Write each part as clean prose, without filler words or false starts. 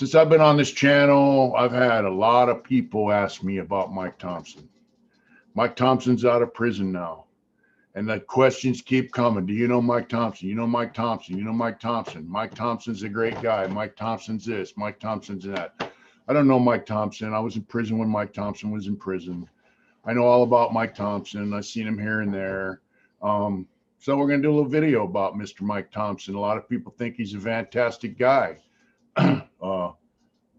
Since I've been on this channel, I've had a lot of people ask me about Mike Thompson. Mike Thompson's out of prison now. And the questions keep coming. Do you know Mike Thompson? You know Mike Thompson? You know Mike Thompson? Mike Thompson's a great guy. Mike Thompson's this. Mike Thompson's that. I don't know Mike Thompson. I was in prison when Mike Thompson was in prison. I know all about Mike Thompson. I've seen him here and there. So we're going to do a little video about Mr. Mike Thompson. A lot of people think he's a fantastic guy.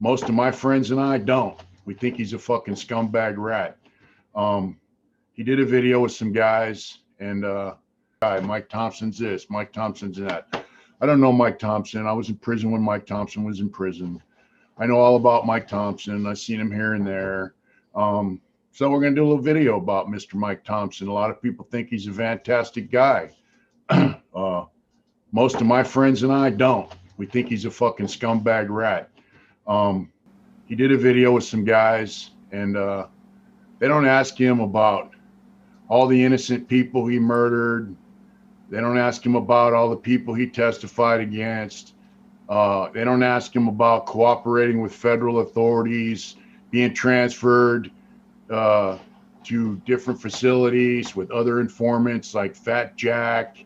Most of my friends and I don't. We think he's a fucking scumbag rat. He did a video with some guys, and Mike Thompson's this, Mike Thompson's that. I don't know Mike Thompson. I was in prison when Mike Thompson was in prison. I know all about Mike Thompson. I've seen him here and there. So we're going to do a little video about Mr. Mike Thompson. A lot of people think he's a fantastic guy. Most of my friends and I don't. We think he's a fucking scumbag rat. He did a video with some guys, and they don't ask him about all the innocent people he murdered. They don't ask him about all the people he testified against. They don't ask him about cooperating with federal authorities, being transferred to different facilities with other informants like Fat Jack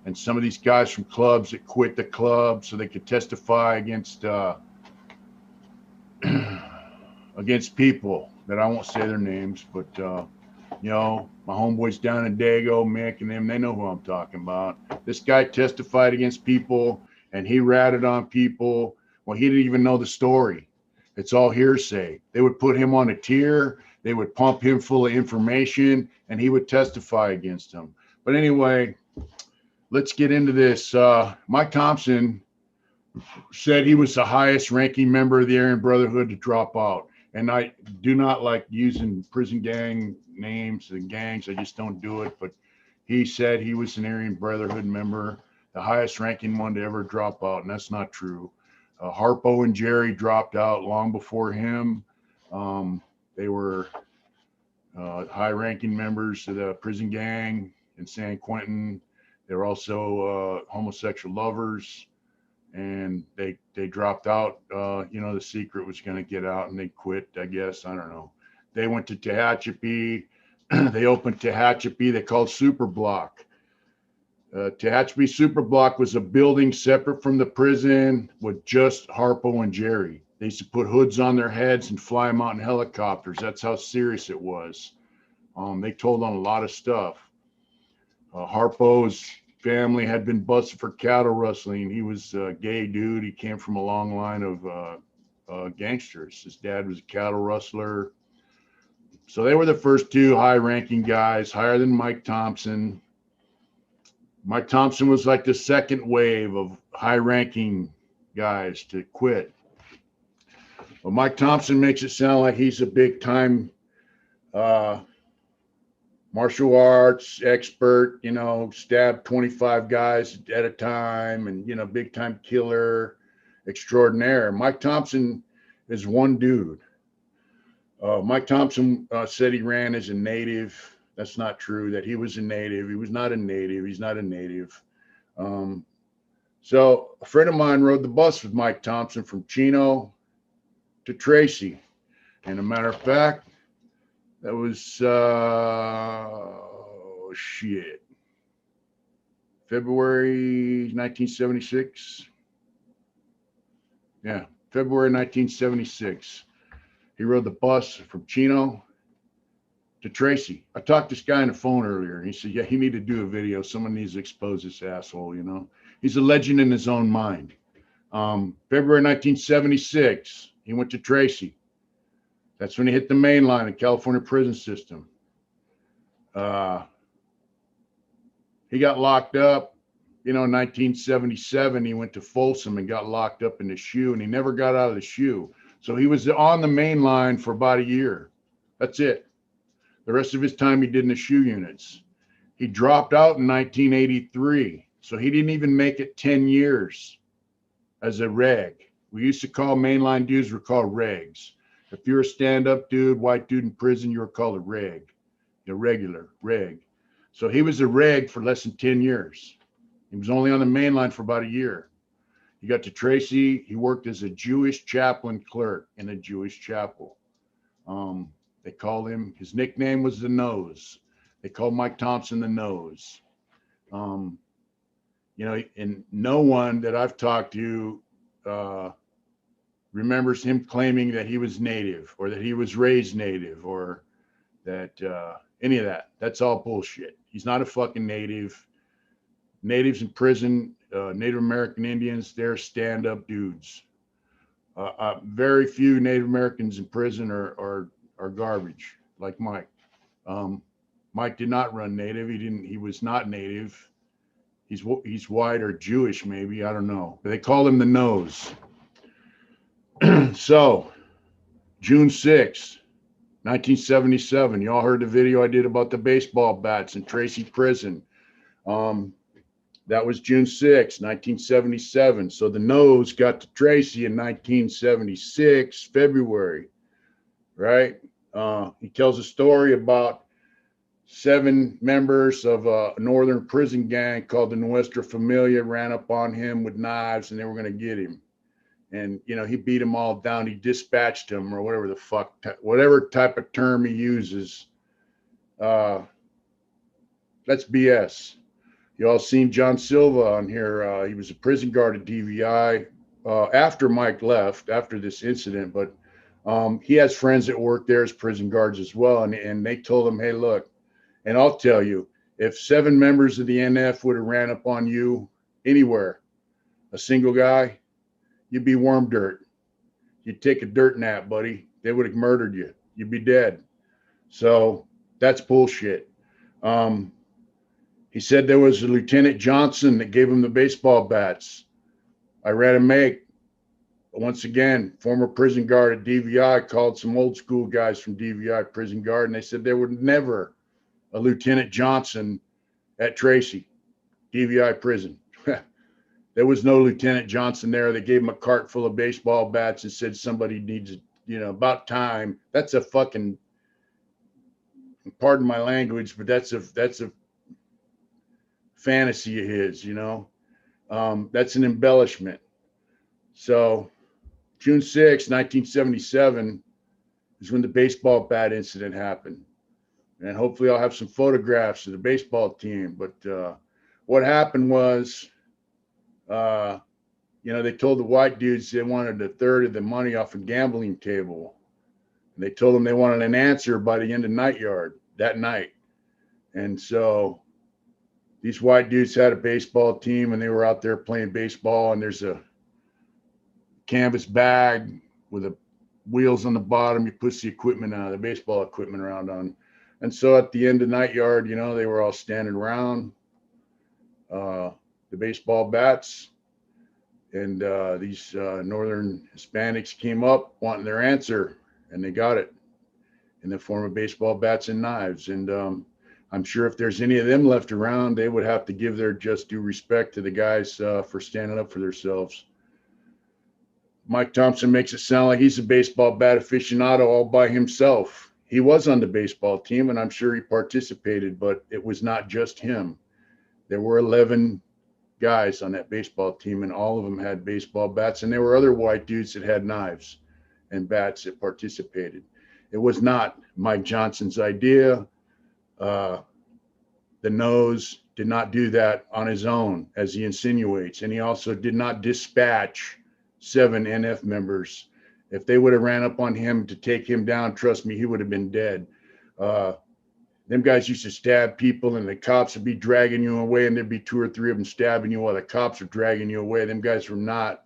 and some of these guys from clubs that quit the club so they could testify against against people that I won't say their names, but you know, my homeboys down in Dago, Mick and them, they know who I'm talking about. This guy testified against people and he ratted on people. Well, he didn't even know the story. It's all hearsay. They would put him on a tier. They would pump him full of information and he would testify against them. But anyway, let's get into this. Mike Thompson said he was the highest ranking member of the Aryan Brotherhood to drop out. And I do not like using prison gang names and gangs. I just don't do it. But he said he was an Aryan Brotherhood member, the highest ranking one to ever drop out. And that's not true. Harpo and Jerry dropped out long before him. They were high ranking members of the prison gang in San Quentin. They were also homosexual lovers. And they dropped out. You know, the secret was going to get out and they quit, I guess. I don't know. They went to Tehachapi. They opened Tehachapi. They called Super Block. Tehachapi Super Block was a building separate from the prison with just Harpo and Jerry. They used to put hoods on their heads and fly them out in helicopters. That's how serious it was. They told on a lot of stuff. Harpo's family had been busted for cattle rustling. He was a gay dude. He came from a long line of gangsters. His dad was a cattle rustler. So they were the first two high-ranking guys, higher than Mike Thompson. Mike Thompson was like the second wave of high-ranking guys to quit. But Mike Thompson makes it sound like he's a big-time martial arts expert, you know, stabbed 25 guys at a time and, you know, big time killer extraordinaire. Mike Thompson is one dude. Mike Thompson said he ran as a native. That's not true, that he was a native. He was not a native. He's not a native. So a friend of mine rode the bus with Mike Thompson from Chino to Tracy. And a matter of fact, that was, February 1976. Yeah, February 1976. He rode the bus from Chino to Tracy. I talked to this guy on the phone earlier. He said, yeah, he needed to do a video. Someone needs to expose this asshole, you know. He's a legend in his own mind. February 1976, he went to Tracy. That's when he hit the main line in California prison system. He got locked up, you know, in 1977. He went to Folsom and got locked up in the shoe, and he never got out of the shoe. So he was on the main line for about a year. That's it. The rest of his time he did in the shoe units. He dropped out in 1983. So he didn't even make it 10 years as a reg. We used to call mainline dudes, were called regs. If you're a stand-up dude, white dude in prison, you were called a reg, a regular reg. So he was a reg for less than 10 years. He was only on the main line for about a year. You got to Tracy. He worked as a Jewish chaplain clerk in a Jewish chapel. They called him, his nickname was the Nose. They called Mike Thompson the Nose. You know, and no one that I've talked to remembers him claiming that he was Native or that he was raised Native or that any of that. That's all bullshit. He's not a fucking Native. Natives in prison, Native American Indians, they're stand-up dudes. Very few Native Americans in prison are garbage, like Mike. Mike did not run Native. He was not Native. He's white or Jewish, maybe. I don't know. But they called him the Nose. So, June 6th, 1977. Y'all heard the video I did about the baseball bats in Tracy Prison. That was June 6th, 1977. So the Nose got to Tracy in 1976, February, right? He tells a story about 7 members of a northern prison gang called the Nuestra Familia ran up on him with knives and they were going to get him. And, you know, he beat them all down. He dispatched them or whatever the fuck, whatever type of term he uses. That's BS. You all seen John Silva on here. He was a prison guard at DVI after Mike left, after this incident. But he has friends that work there as prison guards as well. And they told him, hey, look, and I'll tell you, if 7 members of the NF would have ran up on you anywhere, a single guy, you'd be worm dirt. You'd take a dirt nap, buddy. They would have murdered you. You'd be dead. So that's bullshit. He said there was a Lieutenant Johnson that gave him the baseball bats. I read a make. Once again, former prison guard at DVI called some old school guys from DVI prison guard, and they said there was never a Lieutenant Johnson at Tracy, DVI prison. There was no Lieutenant Johnson there. They gave him a cart full of baseball bats and said somebody needs, you know, about time. That's a fucking, pardon my language, but that's a fantasy of his, you know. That's an embellishment. So June 6, 1977 is when the baseball bat incident happened. And hopefully I'll have some photographs of the baseball team. But what happened was, you know, they told the white dudes they wanted a third of the money off a gambling table. And they told them they wanted an answer by the end of night yard that night. And so these white dudes had a baseball team and they were out there playing baseball, and there's a canvas bag with the wheels on the bottom. You push the equipment the baseball equipment around on. And so at the end of night yard, you know, they were all standing around the baseball bats, and these northern Hispanics came up wanting their answer, and they got it in the form of baseball bats and knives. And I'm sure if there's any of them left around, they would have to give their just due respect to the guys for standing up for themselves. Mike Thompson makes it sound like he's a baseball bat aficionado all by himself. He was on the baseball team, and I'm sure he participated, but it was not just him. There were 11 guys on that baseball team, and all of them had baseball bats, and there were other white dudes that had knives and bats that participated. It was not Mike Johnson's idea. The Nose did not do that on his own, as he insinuates, and he also did not dispatch 7 NF members. If they would have ran up on him to take him down, trust me, he would have been dead. Them guys used to stab people, and the cops would be dragging you away, and there'd be 2 or 3 of them stabbing you while the cops are dragging you away. Them guys were not,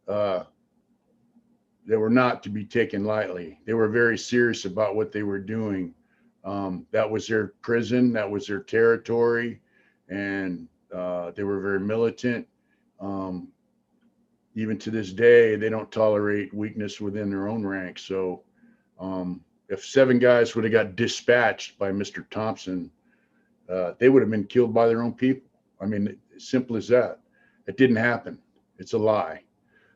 they were not to be taken lightly. They were very serious about what they were doing. That was their prison, that was their territory, and they were very militant. Even to this day, they don't tolerate weakness within their own ranks. So if 7 guys would have got dispatched by Mr. Thompson, they would have been killed by their own people. I mean, simple as that. It didn't happen. It's a lie.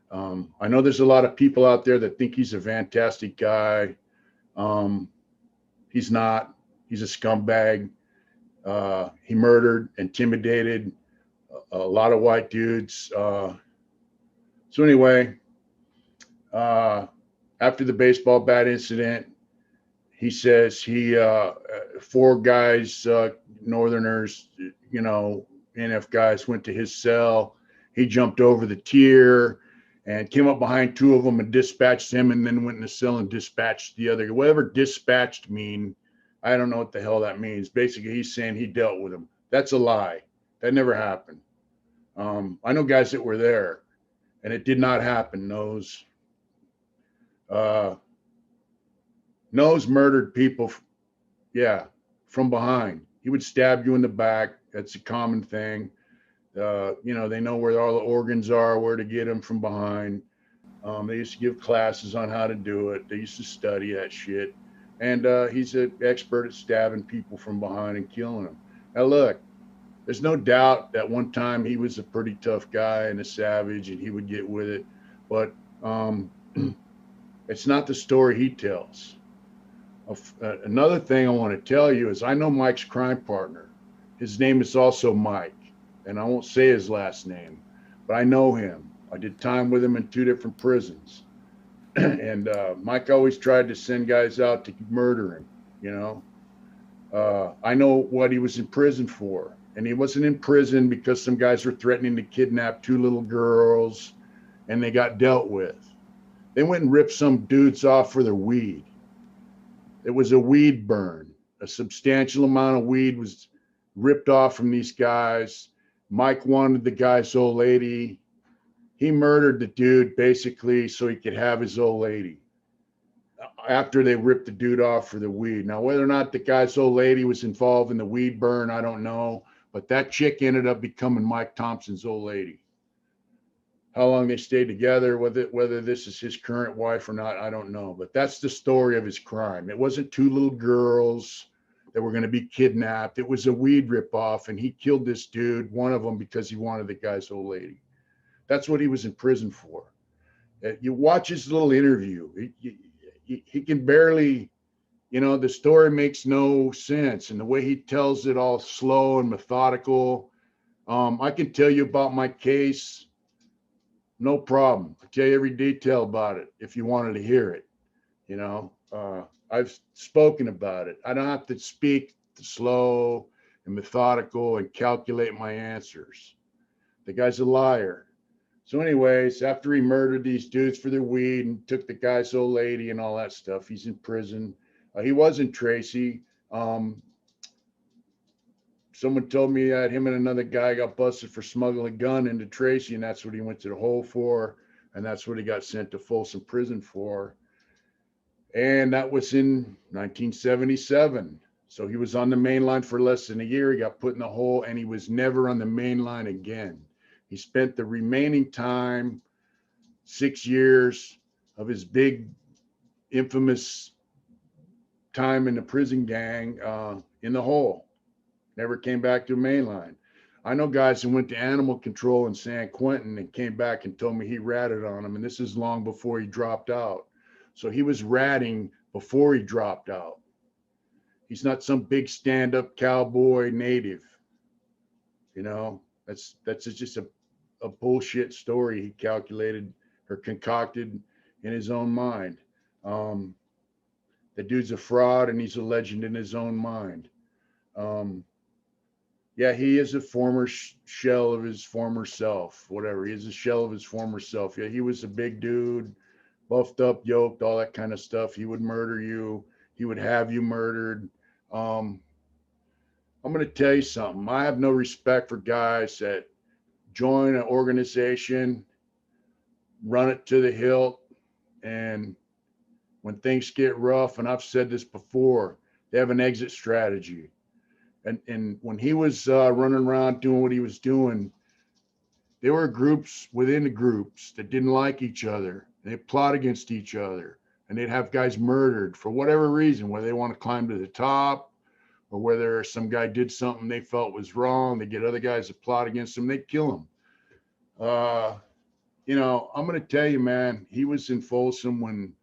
I know there's a lot of people out there that think he's a fantastic guy. He's not. He's a scumbag. He murdered, intimidated a lot of white dudes. So anyway, after the baseball bat incident, he says four guys, Northerners, NF guys, went to his cell. He jumped over the tier and came up behind two of them and dispatched him, and then went in the cell and dispatched the other. Whatever dispatched mean, I don't know what the hell that means. Basically, he's saying he dealt with him. That's a lie. That never happened. I know guys that were there, and it did not happen. Nose murdered people, from behind. He would stab you in the back. That's a common thing. They know where all the organs are, where to get them from behind. They used to give classes on how to do it. They used to study that shit. And he's an expert at stabbing people from behind and killing them. Now, look, there's no doubt that one time he was a pretty tough guy and a savage, and he would get with it. But it's not the story he tells. Another thing I want to tell you is I know Mike's crime partner. His name is also Mike, and I won't say his last name, but I know him. I did time with him in 2 different prisons. And Mike always tried to send guys out to murder him, I know what he was in prison for. And he wasn't in prison because some guys were threatening to kidnap 2 little girls, and they got dealt with. They went and ripped some dudes off for their weed. It was a weed burn. A substantial amount of weed was ripped off from these guys. Mike wanted the guy's old lady. He murdered the dude basically so he could have his old lady after they ripped the dude off for the weed. Now, whether or not the guy's old lady was involved in the weed burn, I don't know. But that chick ended up becoming Mike Thompson's old lady. How long they stayed together, whether this is his current wife or not, I don't know. But that's the story of his crime. It wasn't 2 little girls that were going to be kidnapped. It was a weed ripoff, and he killed this dude, one of them, because he wanted the guy's old lady. That's what he was in prison for. You watch his little interview. He can barely, the story makes no sense. And the way he tells it all slow and methodical. I can tell you about my case. No problem. I'll tell you every detail about it if you wanted to hear it. I've spoken about it. I don't have to speak slow and methodical and calculate my answers. The guy's a liar. So anyways, after he murdered these dudes for their weed and took the guy's old lady and all that stuff, he's in prison. He was in Tracy. Someone told me that him and another guy got busted for smuggling a gun into Tracy, and that's what he went to the hole for, and that's what he got sent to Folsom Prison for. And that was in 1977. So he was on the main line for less than a year. He got put in the hole, and he was never on the main line again. He spent the remaining time, 6 years of his big, infamous time in the prison gang, in the hole. Never came back to mainline. I know guys who went to animal control in San Quentin and came back and told me he ratted on them. And this is long before he dropped out. So he was ratting before he dropped out. He's not some big stand-up cowboy native. That's just a bullshit story he calculated or concocted in his own mind. The dude's a fraud, and he's a legend in his own mind. Yeah, he is a former shell of his former self, whatever. He is a shell of his former self. Yeah, he was a big dude, buffed up, yoked, all that kind of stuff. He would murder you. He would have you murdered. I'm going to tell you something. I have no respect for guys that join an organization, run it to the hilt, and when things get rough, and I've said this before, they have an exit strategy. And when he was running around doing what he was doing, there were groups within the groups that didn't like each other. They plot against each other, and they'd have guys murdered for whatever reason, whether they want to climb to the top or whether some guy did something they felt was wrong. They get other guys to plot against him. They'd kill him. I'm going to tell you, man, he was in Folsom when,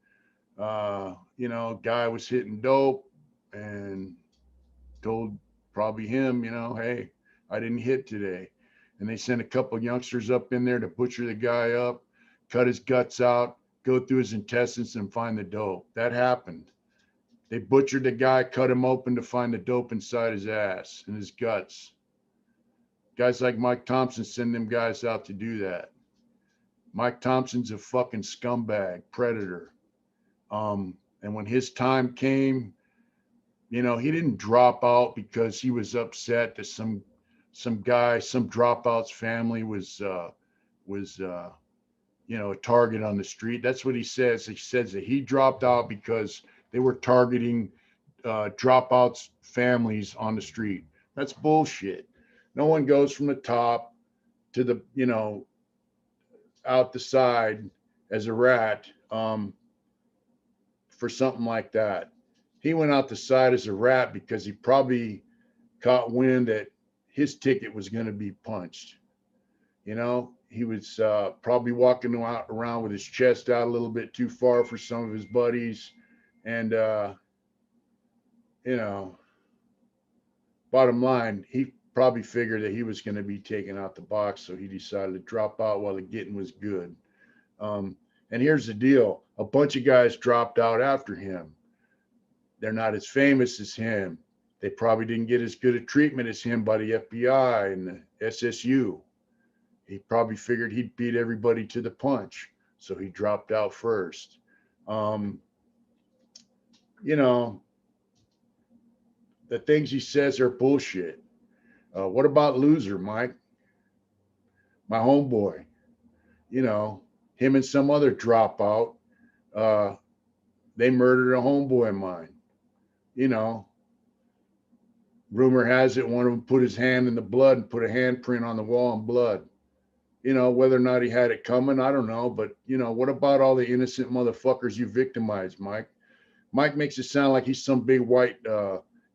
guy was hitting dope and told probably him, hey, I didn't hit today. And they sent a couple of youngsters up in there to butcher the guy up. cut his guts out, go through his intestines, and find the dope. That happened. They butchered the guy, cut him open to find the dope inside his ass and his guts. Guys like Mike Thompson send them guys out to do that. Mike Thompson's a fucking scumbag, predator. And when his time came, you know, he didn't drop out because he was upset that some guy, some dropout's family was you know, a target on the street. That's what he says. He says that he dropped out because they were targeting dropouts' families on the street. That's bullshit. No one goes from the top to the, you know, out the side as a rat for something like that. He went out the side as a rat because he probably caught wind that his ticket was going to be punched. You know, he was probably walking around with his chest out a little bit too far for some of his buddies. And, you know, bottom line, he probably figured that he was going to be taken out the box. So he decided to drop out while the getting was good. And here's the deal. A bunch of guys dropped out after him. They're not as famous as him. They probably didn't get as good a treatment as him by the FBI and the SSU. He probably figured he'd beat everybody to the punch. So he dropped out first. You know, the things he says are bullshit. What about Loser, Mike? My homeboy. You know, him and some other dropout. They murdered a homeboy of mine. You know, rumor has it one of them put his hand in the blood and put a handprint on the wall in blood. You know, whether or not he had it coming, I don't know. But, you know, what about all the innocent motherfuckers you victimized, Mike? Mike makes it sound like he's some big white,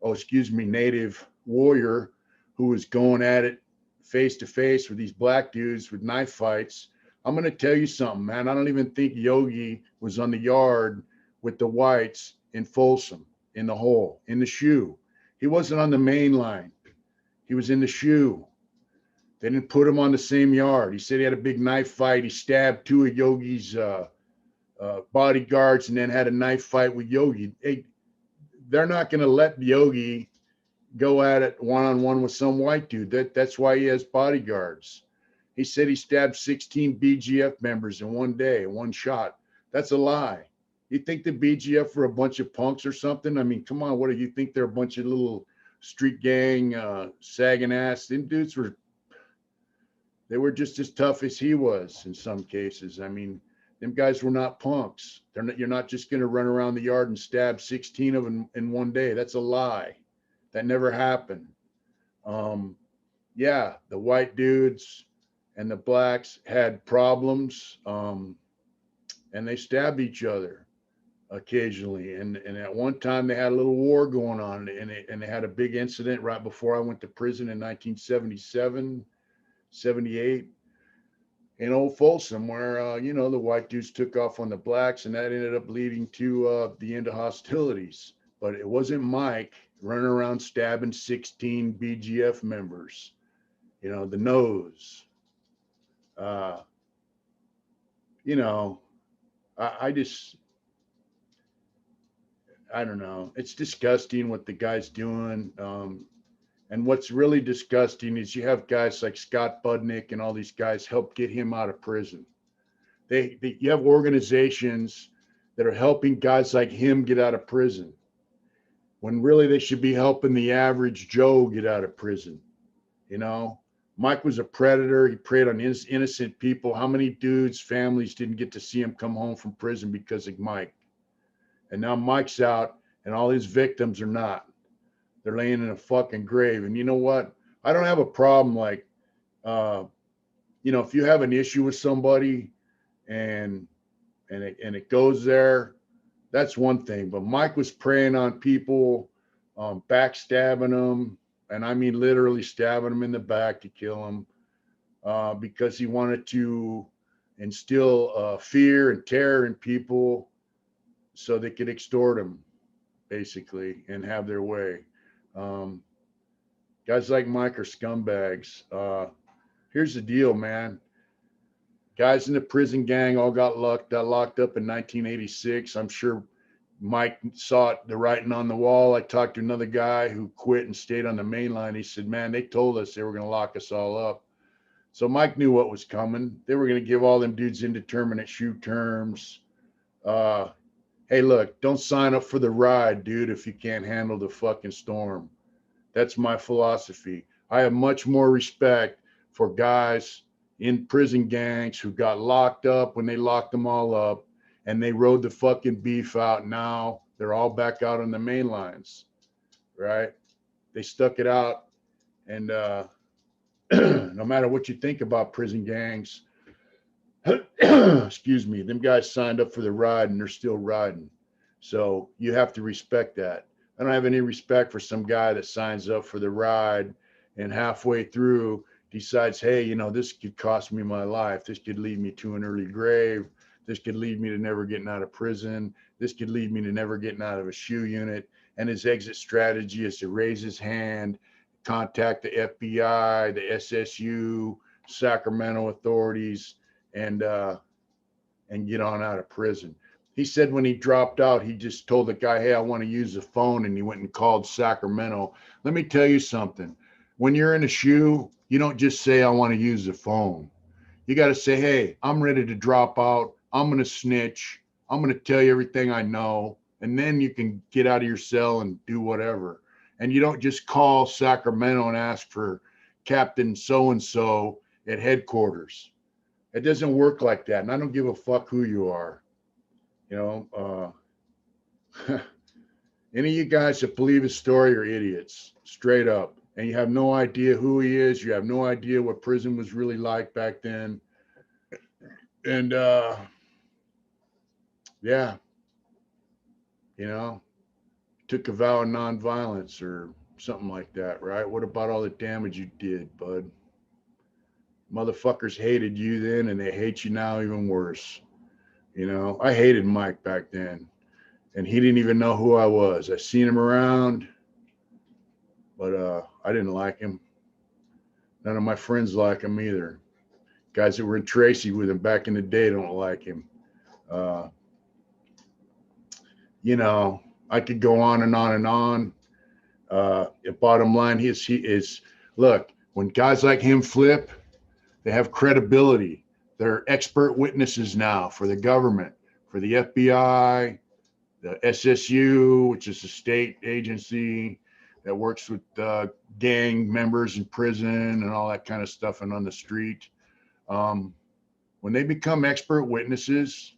native warrior who was going at it face to face with these black dudes with knife fights. I'm going to tell you something, man. I don't even think Yogi was on the yard with the whites in Folsom, in the hole, in the shoe. He wasn't on the main line. He was in the shoe. They didn't put him on the same yard. He said he had a big knife fight. He stabbed two of Yogi's bodyguards and then had a knife fight with Yogi. They're not going to let Yogi go at it one-on-one with some white dude. That's why he has bodyguards. He said he stabbed 16 BGF members in one day, one shot. That's a lie. You think the BGF were a bunch of punks or something? I mean, come on, what do you think? They're a bunch of little street gang, sagging ass. Them dudes they were just as tough as he was in some cases. I mean, them guys were not punks. You're not just going to run around the yard and stab 16 of them in one day. That's a lie. That never happened. Yeah, the white dudes and the blacks had problems, and they stabbed each other occasionally. And at one time they had a little war going on, and they had a big incident right before I went to prison in 1977, 78 in Old Folsom, where, you know, the white dudes took off on the blacks, and that ended up leading to the end of hostilities. But it wasn't Mike running around stabbing 16 BGF members, you know, the nose. You know, I don't know. It's disgusting what the guy's doing. And what's really disgusting is you have guys like Scott Budnick and all these guys help get him out of prison. You have organizations that are helping guys like him get out of prison, when really they should be helping the average Joe get out of prison. You know, Mike was a predator. He preyed on innocent people. How many dudes' families didn't get to see him come home from prison because of Mike? And now Mike's out and all his victims are not. They're laying in a fucking grave. And you know what? I don't have a problem. Like, you know, if you have an issue with somebody and it goes there, that's one thing. But Mike was preying on people, backstabbing them. And I mean, literally stabbing them in the back to kill them, because he wanted to instill fear and terror in people so they could extort them, basically, and have their way. Guys like Mike are scumbags. Here's the deal, man. Guys in the prison gang all got locked up in 1986. I'm sure Mike saw it, the writing on the wall. I talked to another guy who quit and stayed on the main line. He said, man, they told us they were going to lock us all up. So Mike knew what was coming. They were going to give all them dudes indeterminate shoe terms. Hey, look, don't sign up for the ride, dude, if you can't handle the fucking storm. That's my philosophy. I have much more respect for guys in prison gangs who got locked up when they locked them all up and they rode the fucking beef out. Now they're all back out on the main lines, right? They stuck it out. And no matter what you think about prison gangs, excuse me, them guys signed up for the ride and they're still riding. So you have to respect that. I don't have any respect for some guy that signs up for the ride and halfway through decides, hey, you know, this could cost me my life. This could lead me to an early grave. This could lead me to never getting out of prison. This could lead me to never getting out of a shoe unit. And his exit strategy is to raise his hand, contact the FBI, the SSU, Sacramento authorities, and get on out of prison. He said when he dropped out, he just told the guy, hey, I want to use the phone. And he went and called Sacramento. Let me tell you something. When you're in a shoe, you don't just say, I want to use the phone. You got to say, hey, I'm ready to drop out. I'm going to snitch. I'm going to tell you everything I know. And then you can get out of your cell and do whatever. And you don't just call Sacramento and ask for Captain so-and-so at headquarters. It doesn't work like that. And I don't give a fuck who you are. You know, any of you guys that believe his story are idiots, straight up. And you have no idea who he is. You have no idea what prison was really like back then. And yeah, you know, took a vow of nonviolence or something like that, right? What about all the damage you did, bud? Motherfuckers hated you then and they hate you now even worse. You know, I hated Mike back then and he didn't even know who I was. I seen him around, but I didn't like him. None of my friends like him either. Guys that were in Tracy with him back in the day don't like him. You know, I could go on and on and on. The bottom line is he is, look, when guys like him flip, they have credibility. They're expert witnesses now for the government, for the FBI, the SSU, which is a state agency that works with gang members in prison and all that kind of stuff and on the street. When they become expert witnesses,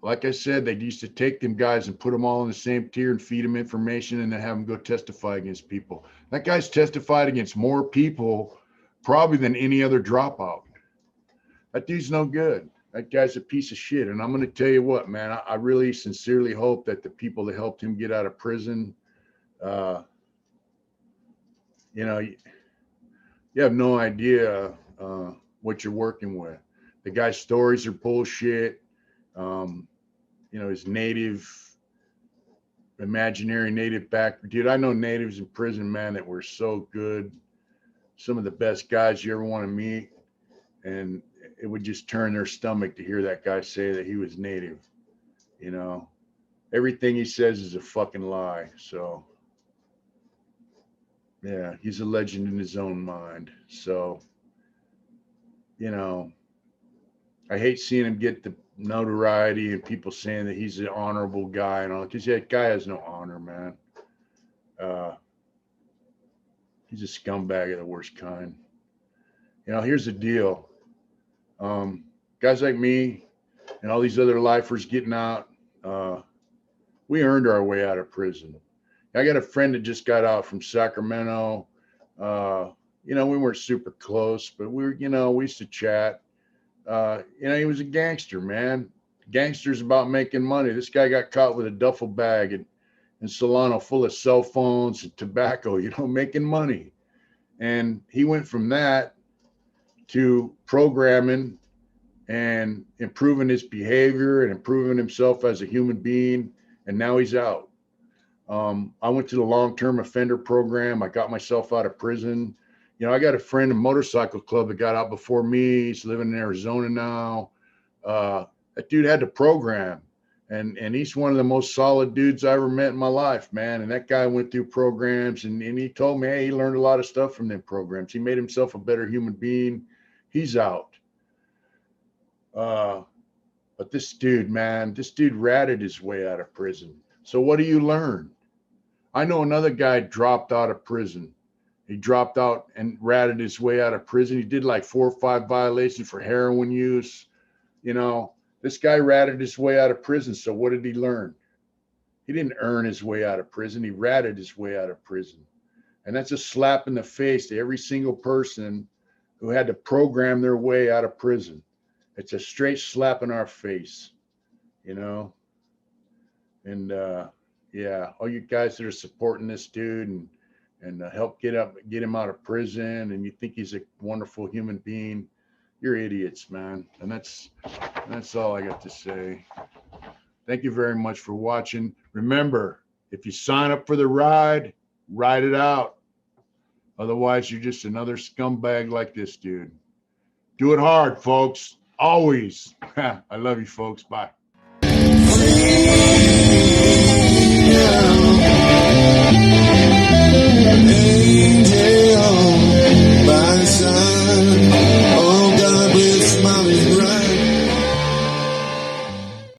like I said, they used to take them guys and put them all in the same tier and feed them information and then have them go testify against people. That guy's testified against more people probably than any other dropout. That dude's no good. That guy's a piece of shit. And I'm going to tell you what, man, I really sincerely hope that the people that helped him get out of prison, you know, you have no idea what you're working with. The guy's stories are bullshit. You know, his imaginary native back. Dude, I know natives in prison, man, that were so good. Some of the best guys you ever want to meet. And it would just turn their stomach to hear that guy say that he was native. You know, everything he says is a fucking lie. So, yeah, he's a legend in his own mind. So, you know, I hate seeing him get the notoriety and people saying that he's an honorable guy and all, because that guy has no honor, man. He's a scumbag of the worst kind. You know, here's the deal. Guys like me and all these other lifers getting out, we earned our way out of prison. I got a friend that just got out from Sacramento. You know, we weren't super close, but we used to chat. You know, he was a gangster, man. Gangsters about making money. This guy got caught with a duffel bag in Solano full of cell phones and tobacco, you know, making money. And he went from that to programming and improving his behavior and improving himself as a human being. And now he's out. I went to the long-term offender program. I got myself out of prison You know, I got a friend in motorcycle club that got out before me. He's living in Arizona now. That dude had the program, and he's one of the most solid dudes I ever met in my life, man. And that guy went through programs, and he told me, hey, he learned a lot of stuff from them programs. He made himself a better human being. He's out. But this dude, man, this dude ratted his way out of prison. So what do you learn? I know another guy dropped out of prison. He dropped out and ratted his way out of prison. He did like 4 or 5 violations for heroin use. You know, this guy ratted his way out of prison. So what did he learn? He didn't earn his way out of prison. He ratted his way out of prison. And that's a slap in the face to every single person who had to program their way out of prison. It's a straight slap in our face, you know? And yeah, all you guys that are supporting this dude and help get him out of prison, and you think he's a wonderful human being, you're idiots, man. And that's all I got to say. Thank you very much for watching. Remember, if you sign up for the ride it out. Otherwise, you're just another scumbag like this dude. Do it hard, folks. Always. I love you, folks. Bye.